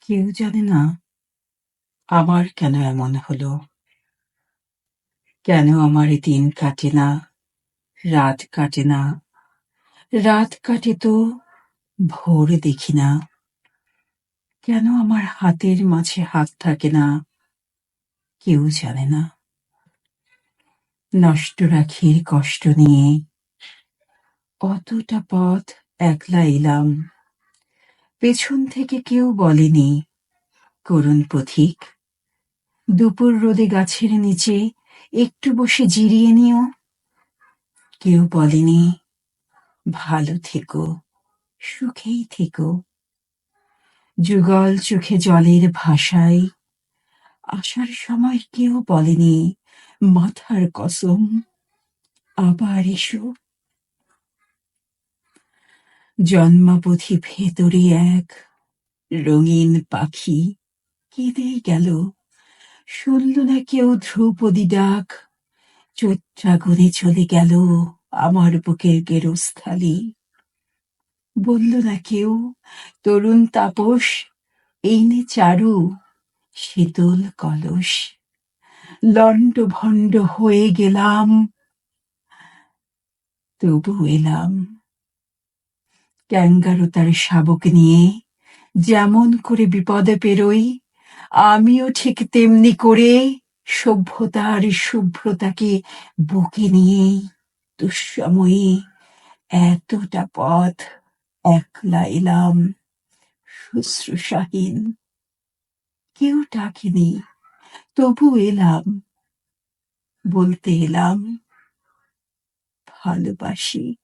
কেউ জানে না আমার কেন এমন হলো। কেন আমার এই দিন কাটে না, রাত কাটে না। রাত কাটে তো ভোর দেখি না। কেন আমার হাতের মাঝে হাত থাকে না, কেউ জানে না। নষ্ট রাখির কষ্ট নিয়ে কতটা পথ একলা এলাম। পেছন থেকে কেউ বলেনি, করুণ পথিক, দুপুর রোদে গাছের নিচে একটু বসে জিরিয়ে নিও। কেউ বলেনি, ভালো থেকো, সুখেই থেকো। যুগল চোখে জলের ভাষায় আসার সময় কেউ বলেনি, মাথার কসম, আবার এসো। জন্মাবধি ভেতরে এক রঙিন পাখি কেঁদেই গেল। শুনল না কেউ ধ্রুপদী ডাক, চৈত্রাগুনে চলে গেল আমার বুকের গেরস্থালি। বলল না কেউ, তরুণ তাপস, এই নে চারু, শীতল কলস। লণ্ডভণ্ড হয়ে গেলাম, তবু এলাম। ক্যাঙ্গারু তার শাবক নিয়ে যেমন করে বিপদে পেরোই, আমিও ঠিক তেমনি করে সভ্যতার শুভ্রতাকে বুকে নিয়েই দুঃসময়ে এতটা পথ একলা এলাম, শুশ্রূষাহীন। কেউ ডাকেনি, তবু এলাম, বলতে এলাম, ভালোবাসি।